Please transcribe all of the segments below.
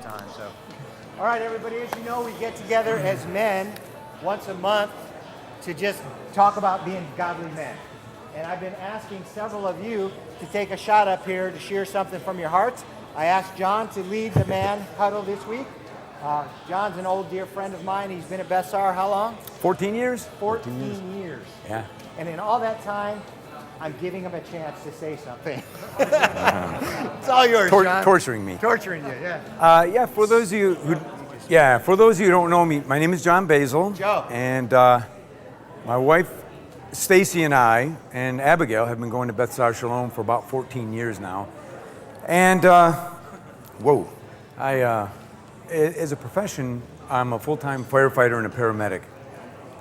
time. So, all right, everybody, as you know, we get together as men once a month to just talk about being godly men. And I've been asking several of you to take a shot up here to share something from your hearts. I asked John to lead the man huddle this week. John's an old dear friend of mine. He's been at Beth Sar how long? 14 years? 14 years. Yeah. And in all that time, I'm giving him a chance to say something. It's all yours, John. Torturing me. Torturing you, yeah. For those of you who don't know me, my name is John Bezel. Joe. And my wife, Stacy, and I, and Abigail have been going to Beth Sar Shalom for about 14 years now. And, as a profession, I'm a full-time firefighter and a paramedic.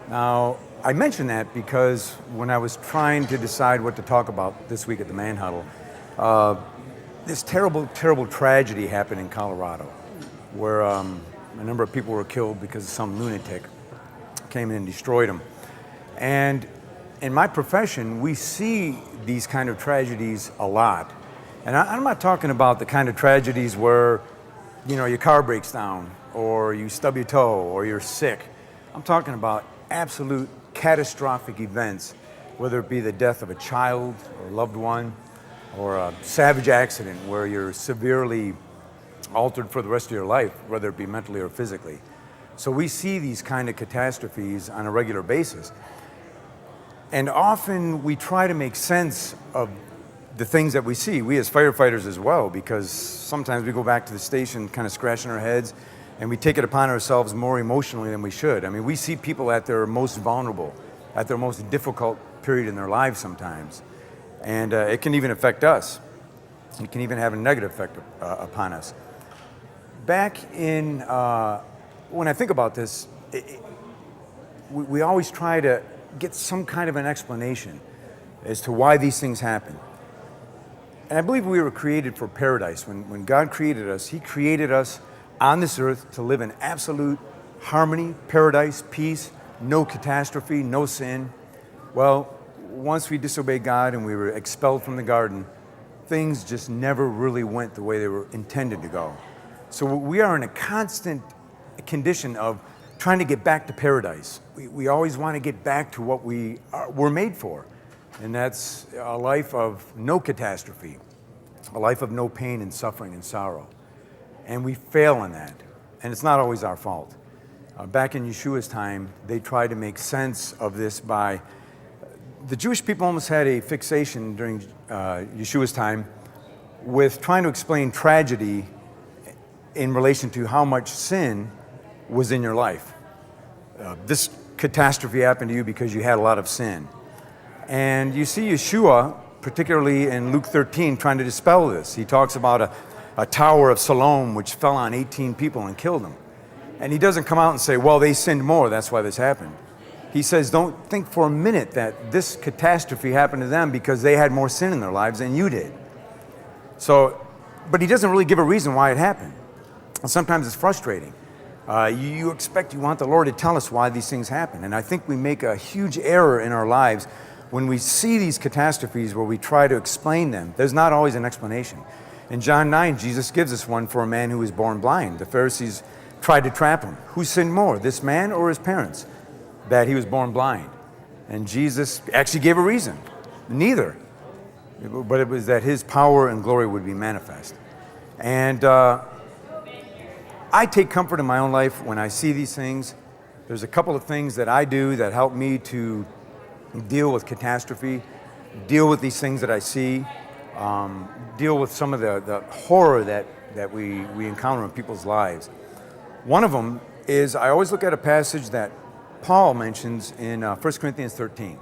Now, I mention that because when I was trying to decide what to talk about this week at the Man Huddle, this terrible, terrible tragedy happened in Colorado, where a number of people were killed because some lunatic came in and destroyed them. And in my profession, we see these kind of tragedies a lot. And I'm not talking about the kind of tragedies where, you know, your car breaks down, or you stub your toe, or you're sick. I'm talking about absolute catastrophic events, whether it be the death of a child or a loved one, or a savage accident where you're severely altered for the rest of your life, whether it be mentally or physically. So we see these kind of catastrophes on a regular basis. And often we try to make sense of the things that we see, we as firefighters as well, because sometimes we go back to the station kind of scratching our heads, and we take it upon ourselves more emotionally than we should. I mean, we see people at their most vulnerable, at their most difficult period in their lives sometimes. And it can even affect us. It can even have a negative effect upon us. Back in, when I think about this, we always try to get some kind of an explanation as to why these things happen. And I believe we were created for paradise. When God created us, He created us on this earth to live in absolute harmony, paradise, peace, no catastrophe, no sin. Well, once we disobeyed God and we were expelled from the garden, things just never really went the way they were intended to go. So we are in a constant condition of trying to get back to paradise. We always want to get back to what we're made for. And that's a life of no catastrophe, a life of no pain and suffering and sorrow. And we fail in that. And it's not always our fault. Back in Yeshua's time, they tried to make sense of this by, the Jewish people almost had a fixation during Yeshua's time with trying to explain tragedy in relation to how much sin was in your life. This catastrophe happened to you because you had a lot of sin. And you see Yeshua, particularly in Luke 13, trying to dispel this. He talks about a tower of Siloam which fell on 18 people and killed them. And he doesn't come out and say, well, they sinned more, that's why this happened. He says, don't think for a minute that this catastrophe happened to them because they had more sin in their lives than you did. So, but he doesn't really give a reason why it happened. And sometimes it's frustrating. You want the Lord to tell us why these things happen. And I think we make a huge error in our lives when we see these catastrophes where we try to explain them. There's not always an explanation. In John 9, Jesus gives us one for a man who was born blind. The Pharisees tried to trap him. Who sinned more, this man or his parents, that he was born blind? And Jesus actually gave a reason. Neither. But it was that his power and glory would be manifest. And I take comfort in my own life when I see these things. There's a couple of things that I do that help me to deal with catastrophe, deal with these things that I see, deal with some of the horror that we encounter in people's lives. One of them is I always look at a passage that Paul mentions in 1 Corinthians 13.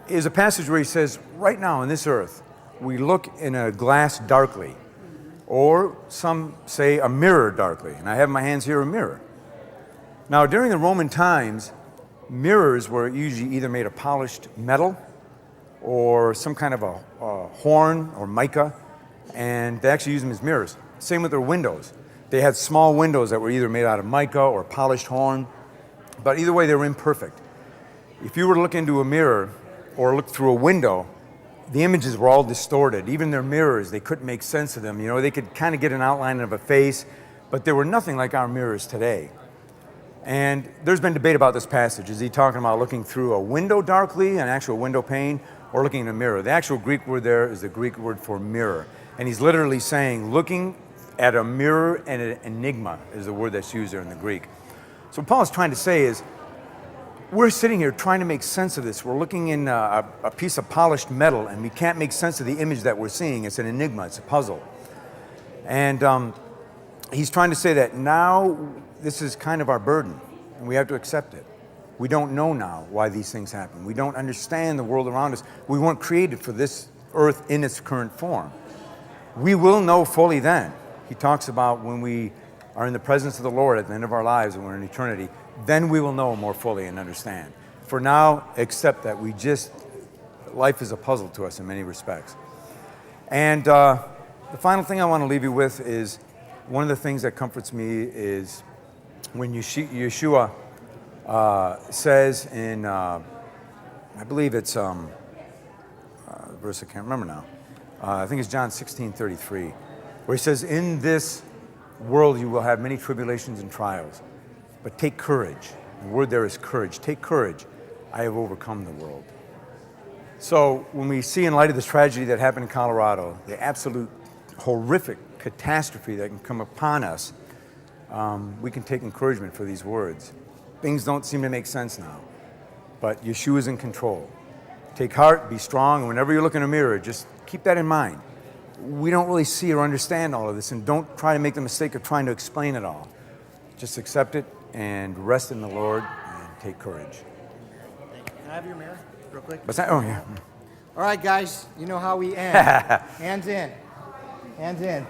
It is a passage where he says, right now on this earth, we look in a glass darkly, or some say a mirror darkly. And I have in my hands here a mirror. Now, during the Roman times, mirrors were usually either made of polished metal or some kind of a horn or mica, and they actually use them as mirrors. Same with their windows. They had small windows that were either made out of mica or polished horn, but either way, they were imperfect. If you were to look into a mirror or look through a window, the images were all distorted. Even their mirrors, they couldn't make sense of them. You know, they could kind of get an outline of a face, but they were nothing like our mirrors today. And there's been debate about this passage. Is he talking about looking through a window darkly, an actual window pane, or looking in a mirror? The actual Greek word there is the Greek word for mirror. And he's literally saying looking at a mirror and an enigma is the word that's used there in the Greek. So what Paul is trying to say is, we're sitting here trying to make sense of this. We're looking in a piece of polished metal, and we can't make sense of the image that we're seeing. It's an enigma, it's a puzzle. And he's trying to say that now this is kind of our burden, and we have to accept it. We don't know now why these things happen. We don't understand the world around us. We weren't created for this earth in its current form. We will know fully then. He talks about when we are in the presence of the Lord at the end of our lives and we're in eternity, then we will know more fully and understand. For now, accept that life is a puzzle to us in many respects. And the final thing I want to leave you with is, one of the things that comforts me is when Yeshua says in, I believe it's verse I can't remember now. I think it's John 16:33, where he says, in this world you will have many tribulations and trials, but take courage. The word there is courage. Take courage. I have overcome the world. So when we see, in light of this tragedy that happened in Colorado, the absolute horrific catastrophe that can come upon us, we can take encouragement for these words. Things don't seem to make sense now, but Yeshua is in control. Take heart, be strong, and whenever you look in a mirror, just keep that in mind. We don't really see or understand all of this, and don't try to make the mistake of trying to explain it all. Just accept it and rest in the Lord and take courage. Can I have your mirror real quick? What's that? Oh, yeah. All right, guys, you know how we end. Hands in. Hands in.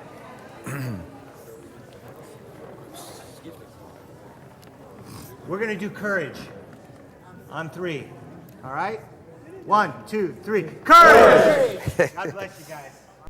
We're going to do courage on 3. All right? 1, 2, 3. Courage! God bless you guys.